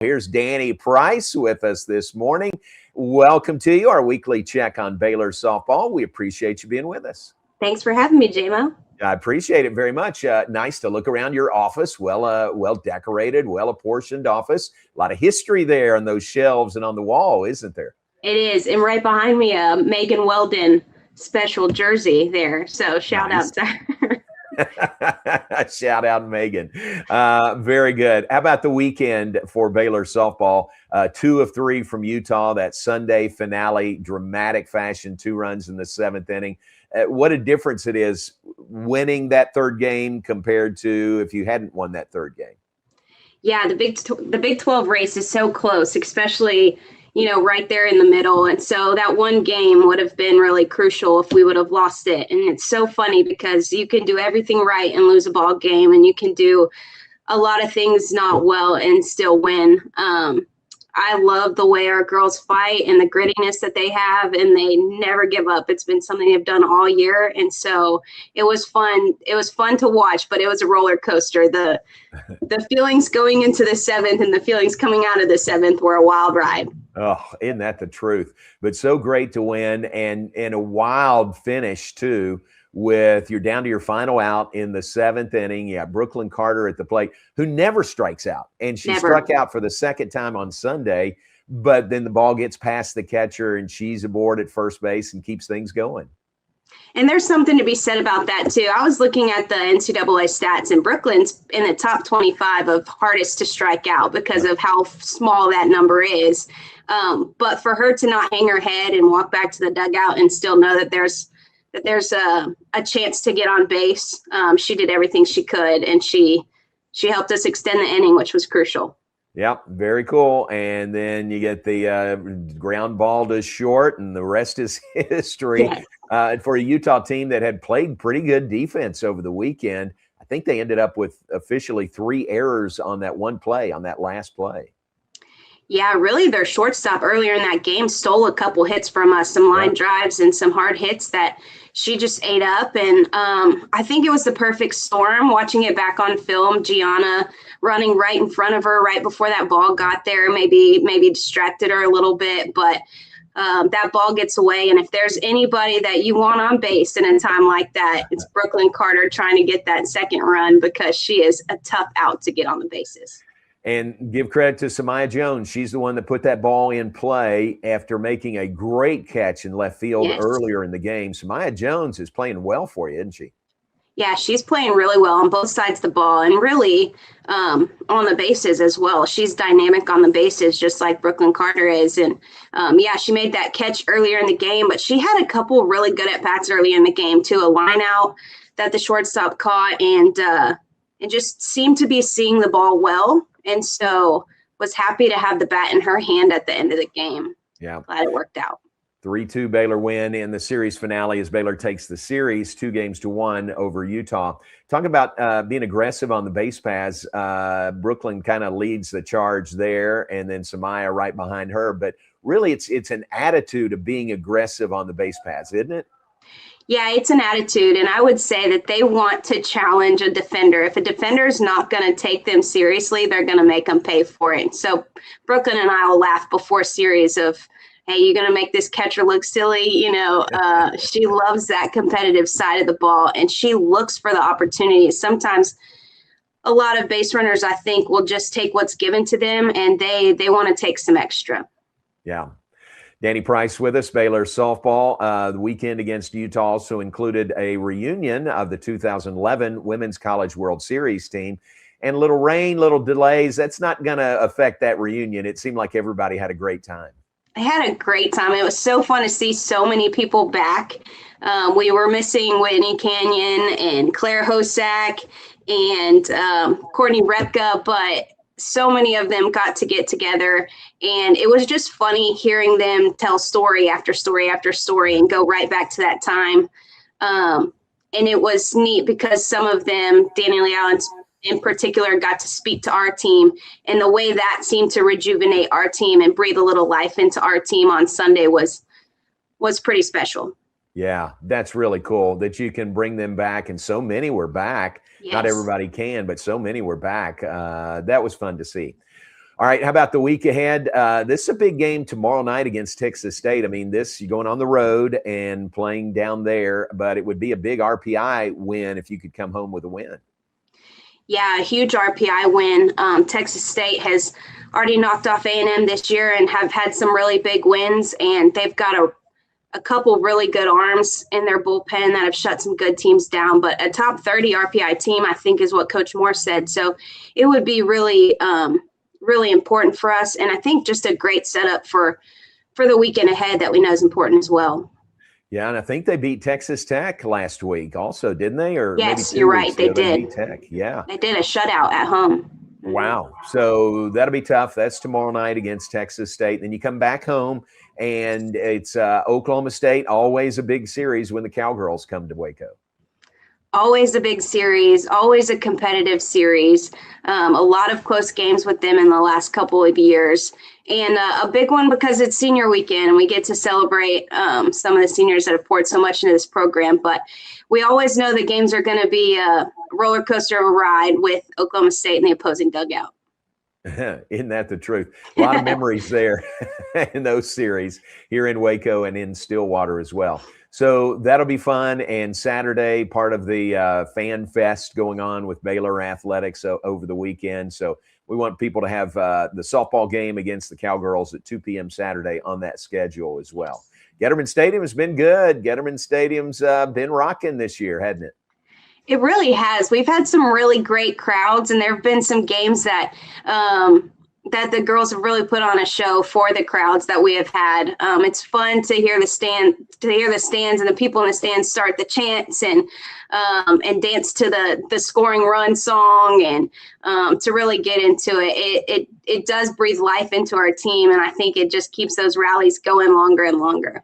Here's Dani Price with us this morning. Welcome to you, our weekly check on Baylor softball. We appreciate you being with us. Thanks for having me, J-Mo. I appreciate it very much. Nice to look around your office. Well decorated, well apportioned office. A lot of history there on those shelves and on the wall, isn't there? It is, and right behind me, a Megan Weldon special jersey there. So shout out to her. Shout out, Megan. Very good. How about the weekend for Baylor softball? 2 of 3 from Utah. That Sunday finale, dramatic fashion, 2 runs in the 7th inning. What a difference it is winning that 3rd game compared to if you hadn't won that 3rd game. Yeah, the Big 12 race is so close, especially right there in the middle. And so that one game would have been really crucial if we would have lost it. And it's so funny because you can do everything right and lose a ball game, and you can do a lot of things not well and still win. I love the way our girls fight and the grittiness that they have, and they never give up. It's been something they've done all year. And so it was fun. It was fun to watch, but it was a roller coaster. The feelings going into the 7th and the feelings coming out of the 7th were a wild ride. Oh, isn't that the truth? But so great to win, and a wild finish too, with you're down to your final out in the 7th inning. You got Brooklynn Carter at the plate, who never strikes out. And she struck out for the 2nd time on Sunday, but then the ball gets past the catcher and she's aboard at first base and keeps things going. And there's something to be said about that too. I was looking at the NCAA stats, and Brooklyn's in the top 25 of hardest to strike out because of how small that number is. But for her to not hang her head and walk back to the dugout and still know that there's a chance to get on base, she did everything she could, and she helped us extend the inning, which was crucial. Yep, very cool. And then you get the ground ball to short, and the rest is history. Yes. For a Utah team that had played pretty good defense over the weekend, I think they ended up with officially 3 errors on that one play, on that last play. Yeah, really, their shortstop earlier in that game stole a couple hits from us, some line drives and some hard hits that she just ate up. And I think it was the perfect storm. Watching it back on film, Gianna running right in front of her right before that ball got there, maybe distracted her a little bit, but that ball gets away. And if there's anybody that you want on base in a time like that, it's Brooklynn Carter trying to get that 2nd run, because she is a tough out to get on the bases. And give credit to Somaya Jones. She's the one that put that ball in play after making a great catch in left field earlier in the game. Somaya Jones is playing well for you, isn't she? Yeah, she's playing really well on both sides of the ball, and really on the bases as well. She's dynamic on the bases, just like Brooklynn Carter is. And she made that catch earlier in the game, but she had a couple really good at-bats earlier in the game too. A line out that the shortstop caught, and just seemed to be seeing the ball well. And so was happy to have the bat in her hand at the end of the game. Yeah. Glad it worked out. 3-2 Baylor win in the series finale as Baylor takes the series 2-1 over Utah. Talk about being aggressive on the base paths. Brooklynn kind of leads the charge there, and then Somaya right behind her. But really, it's an attitude of being aggressive on the base paths, isn't it? Yeah, it's an attitude, and I would say that they want to challenge a defender. If a defender is not going to take them seriously, they're going to make them pay for it. So Brooklynn and I will laugh before series of, hey, you're going to make this catcher look silly. She loves that competitive side of the ball, and she looks for the opportunities. Sometimes a lot of base runners, I think, will just take what's given to them, and they want to take some extra. Yeah. Dani Price with us, Baylor softball. The weekend against Utah also included a reunion of the 2011 Women's College World Series team. And little rain, little delays, that's not going to affect that reunion. It seemed like everybody had a great time. I had a great time. It was so fun to see so many people back. We were missing Whitney Canyon and Claire Hosack and Courtney Repka, but so many of them got to get together, and it was just funny hearing them tell story after story after story and go right back to that time. And it was neat because some of them, Danny Leal in particular, got to speak to our team, and the way that seemed to rejuvenate our team and breathe a little life into our team on Sunday was pretty special. Yeah, that's really cool that you can bring them back, and so many were back. Yes. Not everybody can, but so many were back. That was fun to see. All right, how about the week ahead? This is a big game tomorrow night against Texas State. I mean, you're going on the road and playing down there, but it would be a big RPI win if you could come home with a win. Yeah, a huge RPI win. Texas State has already knocked off A&M this year and have had some really big wins, and they've got a couple really good arms in their bullpen that have shut some good teams down. But a top 30 RPI team, I think, is what Coach Moore said. So it would be really, really important for us, and I think just a great setup for the weekend ahead that we know is important as well. Yeah, and I think they beat Texas Tech last week also, didn't they? Or yes, maybe you're right. They did. They beat Tech. Yeah. They did a shutout at home. Wow. So that'll be tough. That's tomorrow night against Texas State. Then you come back home, and it's Oklahoma State, always a big series when the Cowgirls come to Waco. Always a big series, always a competitive series. A lot of close games with them in the last couple of years. And a big one because it's senior weekend and we get to celebrate some of the seniors that have poured so much into this program. But we always know the games are going to be a roller coaster of a ride with Oklahoma State in the opposing dugout. Isn't that the truth? A lot of memories there in those series here in Waco and in Stillwater as well. So that'll be fun. And Saturday, part of the fan fest going on with Baylor Athletics over the weekend. So we want people to have the softball game against the Cowgirls at 2 p.m. Saturday on that schedule as well. Getterman Stadium has been good. Getterman Stadium's been rocking this year, hasn't it? It really has. We've had some really great crowds, and there have been some games that that the girls have really put on a show for the crowds that we have had. It's fun to hear the stands and the people in the stands start the chants and dance to the scoring run song and to really get into it. It does breathe life into our team, and I think it just keeps those rallies going longer and longer.